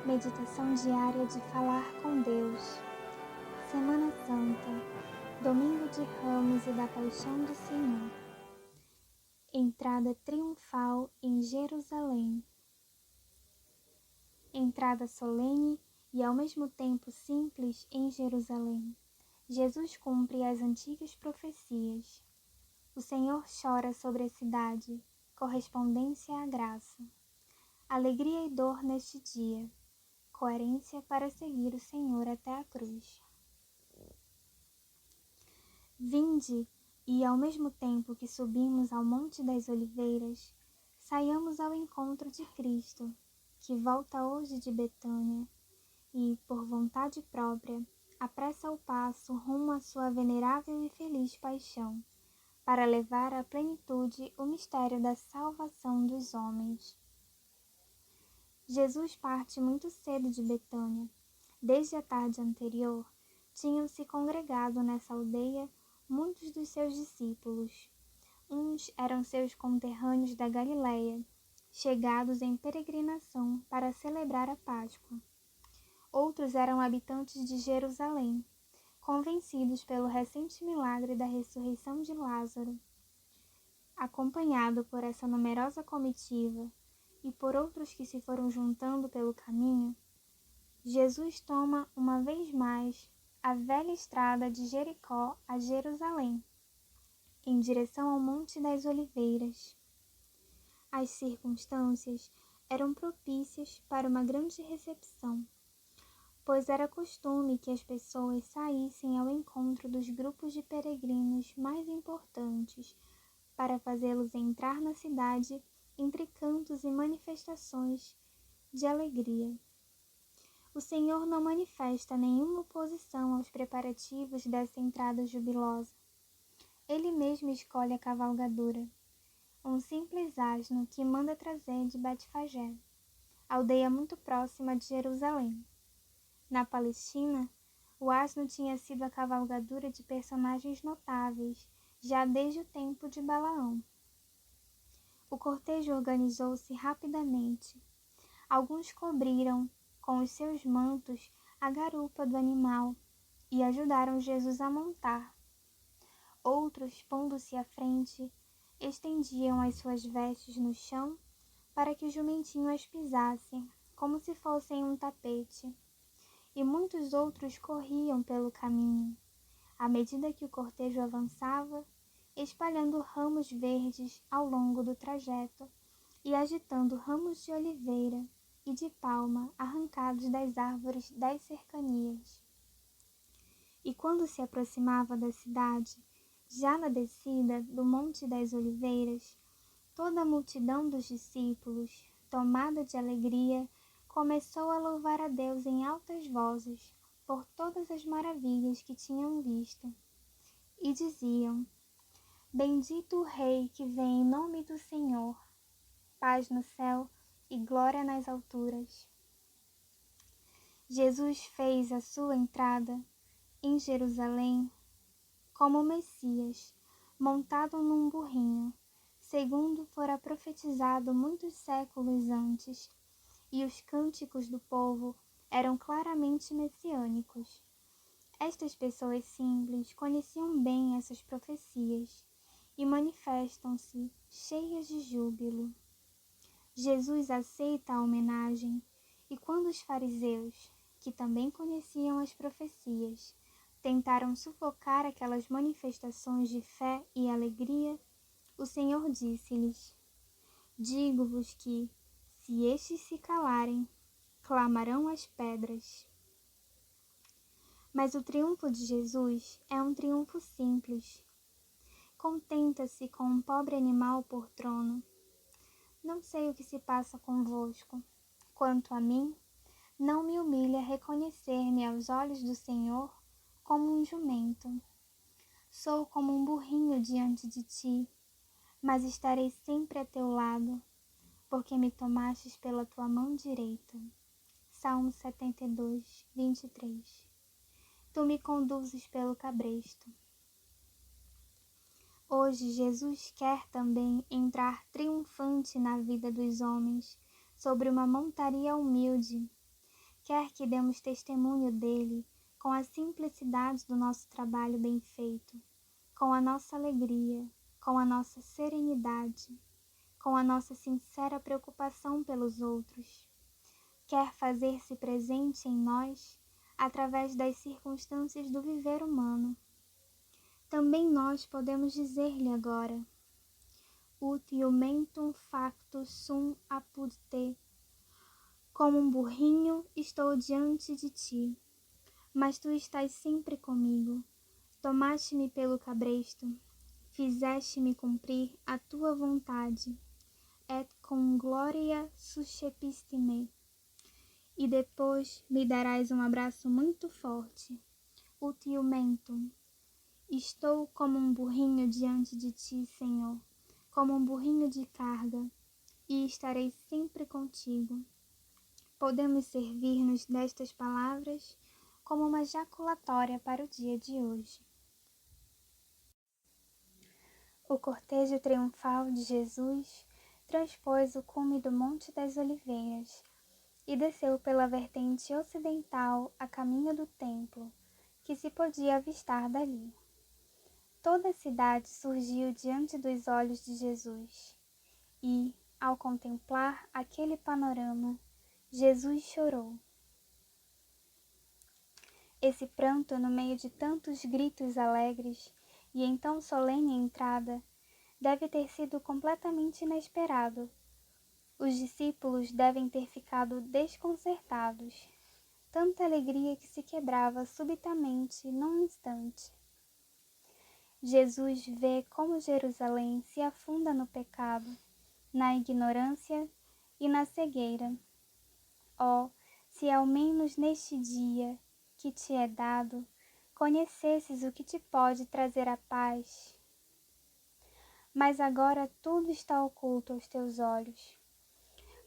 Meditação diária de falar com Deus. Semana Santa, Domingo de Ramos e da Paixão do Senhor. Entrada triunfal em Jerusalém. Entrada solene e ao mesmo tempo simples em Jerusalém. Jesus cumpre as antigas profecias. O Senhor chora sobre a cidade, correspondência à graça. Alegria e dor neste dia. Coerência para seguir o Senhor até a cruz. Vinde, e ao mesmo tempo que subimos ao Monte das Oliveiras, saiamos ao encontro de Cristo, que volta hoje de Betânia, e, por vontade própria, apressa o passo rumo à sua venerável e feliz paixão, para levar à plenitude o mistério da salvação dos homens. Jesus parte muito cedo de Betânia. Desde a tarde anterior, tinham-se congregado nessa aldeia muitos dos seus discípulos. Uns eram seus conterrâneos da Galiléia, chegados em peregrinação para celebrar a Páscoa. Outros eram habitantes de Jerusalém, convencidos pelo recente milagre da ressurreição de Lázaro. Acompanhado por essa numerosa comitiva, e por outros que se foram juntando pelo caminho, Jesus toma uma vez mais a velha estrada de Jericó a Jerusalém, em direção ao Monte das Oliveiras. As circunstâncias eram propícias para uma grande recepção, pois era costume que as pessoas saíssem ao encontro dos grupos de peregrinos mais importantes para fazê-los entrar na cidade entre cantos e manifestações de alegria. O Senhor não manifesta nenhuma oposição aos preparativos dessa entrada jubilosa. Ele mesmo escolhe a cavalgadura, um simples asno que manda trazer de Betfagé, aldeia muito próxima de Jerusalém. Na Palestina, o asno tinha sido a cavalgadura de personagens notáveis já desde o tempo de Balaão. O cortejo organizou-se rapidamente. Alguns cobriram com os seus mantos a garupa do animal e ajudaram Jesus a montar. Outros, pondo-se à frente, estendiam as suas vestes no chão para que o jumentinho as pisasse, como se fossem um tapete. E muitos outros corriam pelo caminho, à medida que o cortejo avançava, espalhando ramos verdes ao longo do trajeto e agitando ramos de oliveira e de palma arrancados das árvores das cercanias. E quando se aproximava da cidade, já na descida do Monte das Oliveiras, toda a multidão dos discípulos, tomada de alegria, começou a louvar a Deus em altas vozes por todas as maravilhas que tinham visto. E diziam: Bendito o Rei que vem em nome do Senhor, paz no céu e glória nas alturas. Jesus fez a sua entrada em Jerusalém como Messias, montado num burrinho, segundo fora profetizado muitos séculos antes, e os cânticos do povo eram claramente messiânicos. Estas pessoas simples conheciam bem essas profecias e manifestam-se cheias de júbilo. Jesus aceita a homenagem, e quando os fariseus, que também conheciam as profecias, tentaram sufocar aquelas manifestações de fé e alegria, o Senhor disse-lhes: Digo-vos que, se estes se calarem, clamarão as pedras. Mas o triunfo de Jesus é um triunfo simples. Contenta-se com um pobre animal por trono. Não sei o que se passa convosco. Quanto a mim, não me humilha reconhecer-me aos olhos do Senhor como um jumento. Sou como um burrinho diante de ti, mas estarei sempre a teu lado, porque me tomastes pela tua mão direita. Salmo 72, 23. Tu me conduzes pelo cabresto. Hoje Jesus quer também entrar triunfante na vida dos homens, sobre uma montaria humilde, quer que demos testemunho dele com a simplicidade do nosso trabalho bem feito, com a nossa alegria, com a nossa serenidade, com a nossa sincera preocupação pelos outros. Quer fazer-se presente em nós através das circunstâncias do viver humano. Também nós podemos dizer-lhe agora: ut iumentum factus sum apud te. Como um burrinho estou diante de ti, mas tu estás sempre comigo. Tomaste-me pelo cabresto, fizeste-me cumprir a tua vontade, et cum gloria suscepiste-me. E depois me darás um abraço muito forte. Ut iumentum. Estou como um burrinho diante de ti, Senhor, como um burrinho de carga, e estarei sempre contigo. Podemos servir-nos destas palavras como uma jaculatória para o dia de hoje. O cortejo triunfal de Jesus transpôs o cume do Monte das Oliveiras e desceu pela vertente ocidental a caminho do templo, que se podia avistar dali. Toda a cidade surgiu diante dos olhos de Jesus e, ao contemplar aquele panorama, Jesus chorou. Esse pranto, no meio de tantos gritos alegres e em tão solene entrada, deve ter sido completamente inesperado. Os discípulos devem ter ficado desconcertados. Tanta alegria que se quebrava subitamente num instante. Jesus vê como Jerusalém se afunda no pecado, na ignorância e na cegueira. Oh, se ao menos neste dia que te é dado, conhecesses o que te pode trazer a paz. Mas agora tudo está oculto aos teus olhos.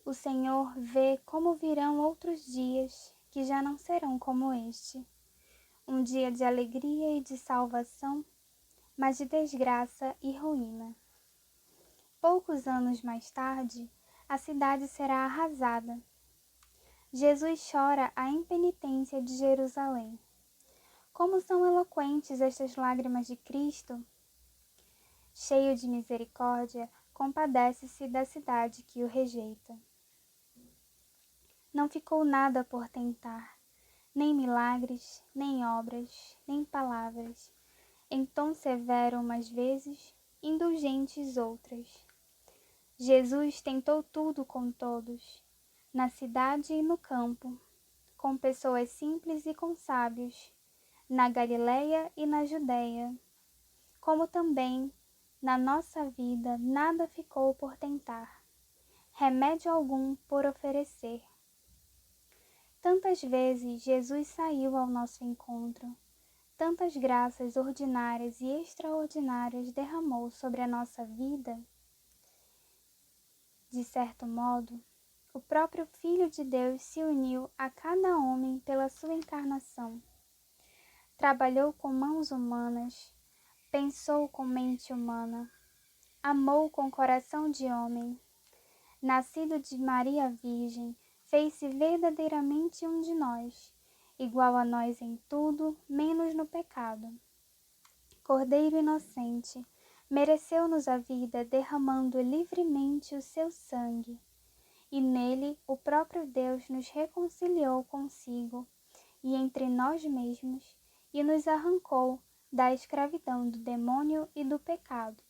O Senhor vê como virão outros dias que já não serão como este. Um dia de alegria e de salvação, mas de desgraça e ruína. Poucos anos mais tarde, a cidade será arrasada. Jesus chora a impenitência de Jerusalém. Como são eloquentes estas lágrimas de Cristo! Cheio de misericórdia, compadece-se da cidade que o rejeita. Não ficou nada por tentar, nem milagres, nem obras, nem palavras, em tom severo umas vezes, indulgentes outras. Jesus tentou tudo com todos, na cidade e no campo, com pessoas simples e com sábios, na Galileia e na Judéia, como também na nossa vida nada ficou por tentar, remédio algum por oferecer. Tantas vezes Jesus saiu ao nosso encontro, tantas graças ordinárias e extraordinárias derramou sobre a nossa vida. De certo modo, o próprio Filho de Deus se uniu a cada homem pela sua encarnação. Trabalhou com mãos humanas, pensou com mente humana, amou com coração de homem. Nascido de Maria Virgem, fez-se verdadeiramente um de nós, igual a nós em tudo, menos no pecado. Cordeiro inocente, mereceu-nos a vida derramando livremente o seu sangue, e nele o próprio Deus nos reconciliou consigo e entre nós mesmos, e nos arrancou da escravidão do demônio e do pecado.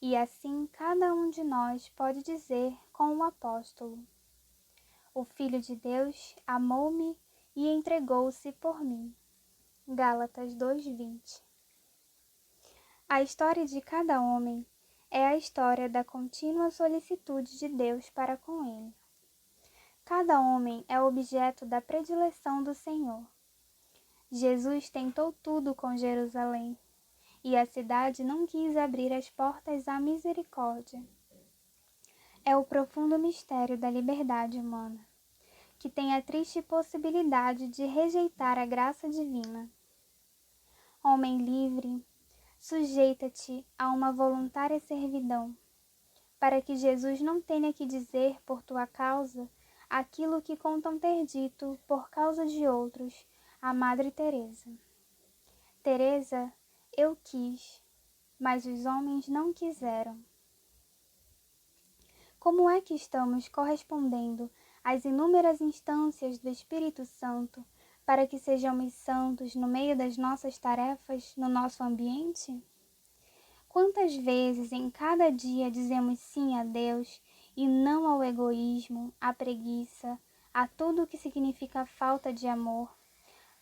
E assim cada um de nós pode dizer com o apóstolo: o Filho de Deus amou-me e entregou-se por mim. Gálatas 2:20. A história de cada homem é a história da contínua solicitude de Deus para com ele. Cada homem é objeto da predileção do Senhor. Jesus tentou tudo com Jerusalém, e a cidade não quis abrir as portas à misericórdia. É o profundo mistério da liberdade humana, que tem a triste possibilidade de rejeitar a graça divina. Homem livre, sujeita-te a uma voluntária servidão, para que Jesus não tenha que dizer por tua causa aquilo que contam ter dito por causa de outros a Madre Teresa. Teresa, eu quis, mas os homens não quiseram. Como é que estamos correspondendo às inúmeras instâncias do Espírito Santo para que sejamos santos no meio das nossas tarefas, no nosso ambiente? Quantas vezes em cada dia dizemos sim a Deus e não ao egoísmo, à preguiça, a tudo o que significa falta de amor,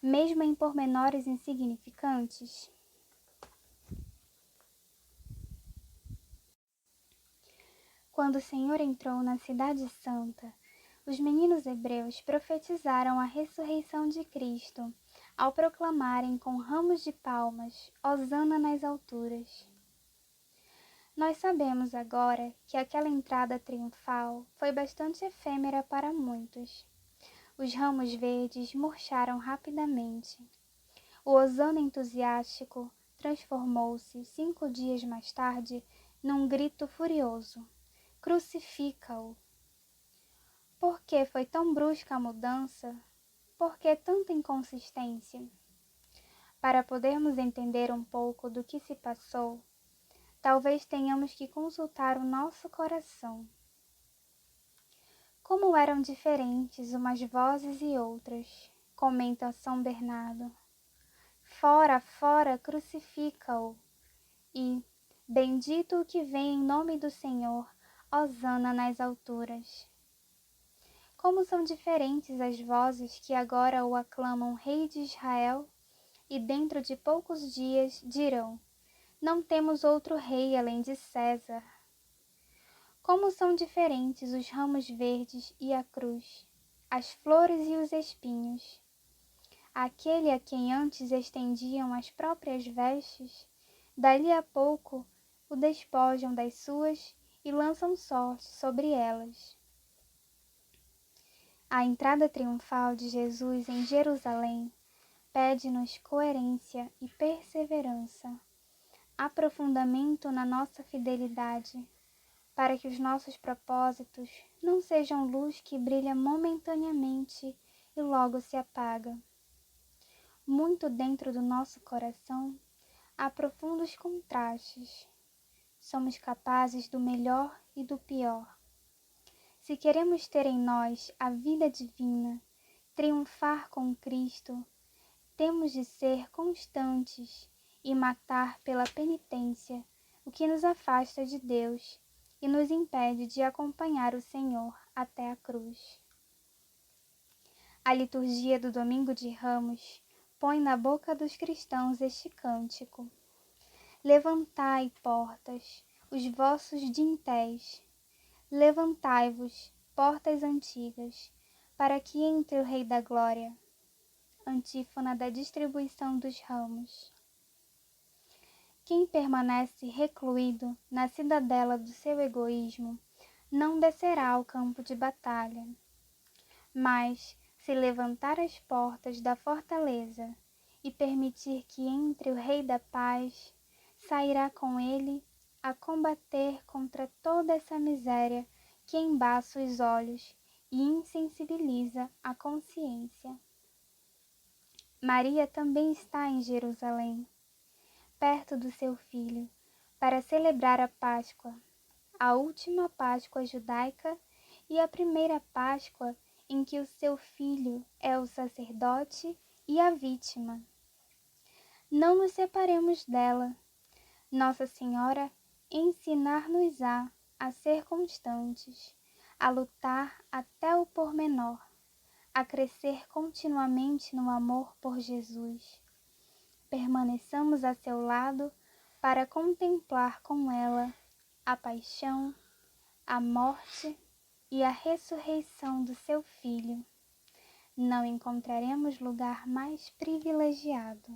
mesmo em pormenores insignificantes? Quando o Senhor entrou na Cidade Santa, os meninos hebreus profetizaram a ressurreição de Cristo ao proclamarem com ramos de palmas, Hosana nas alturas. Nós sabemos agora que aquela entrada triunfal foi bastante efêmera para muitos. Os ramos verdes murcharam rapidamente. O hosana entusiástico transformou-se 5 dias mais tarde num grito furioso: crucifica-o! Por que foi tão brusca a mudança? Por que tanta inconsistência? Para podermos entender um pouco do que se passou, talvez tenhamos que consultar o nosso coração. Como eram diferentes umas vozes e outras, comenta São Bernardo. Fora, fora, crucifica-o! E, bendito o que vem em nome do Senhor, hosana nas alturas! Como são diferentes as vozes que agora o aclamam Rei de Israel, e dentro de poucos dias dirão: não temos outro rei além de César. Como são diferentes os ramos verdes e a cruz, as flores e os espinhos. Aquele a quem antes estendiam as próprias vestes, dali a pouco o despojam das suas e lançam sorte sobre elas. A entrada triunfal de Jesus em Jerusalém pede-nos coerência e perseverança, aprofundamento na nossa fidelidade, para que os nossos propósitos não sejam luz que brilha momentaneamente e logo se apaga. Muito dentro do nosso coração há profundos contrastes. Somos capazes do melhor e do pior. Se queremos ter em nós a vida divina, triunfar com Cristo, temos de ser constantes e matar pela penitência o que nos afasta de Deus e nos impede de acompanhar o Senhor até a cruz. A liturgia do Domingo de Ramos põe na boca dos cristãos este cântico: levantai, portas, os vossos dintéis. Levantai-vos, portas antigas, para que entre o Rei da Glória. Antífona da distribuição dos ramos. Quem permanece recluído na cidadela do seu egoísmo não descerá ao campo de batalha. Mas, se levantar as portas da fortaleza e permitir que entre o Rei da Paz, sairá com ele a combater contra toda essa miséria que embaça os olhos e insensibiliza a consciência. Maria também está em Jerusalém, perto do seu filho, para celebrar a Páscoa, a última Páscoa judaica e a primeira Páscoa em que o seu filho é o sacerdote e a vítima. Não nos separemos dela. Nossa Senhora ensinar-nos-á a ser constantes, a lutar até o pormenor, a crescer continuamente no amor por Jesus. Permaneçamos a seu lado para contemplar com ela a paixão, a morte e a ressurreição do seu Filho. Não encontraremos lugar mais privilegiado.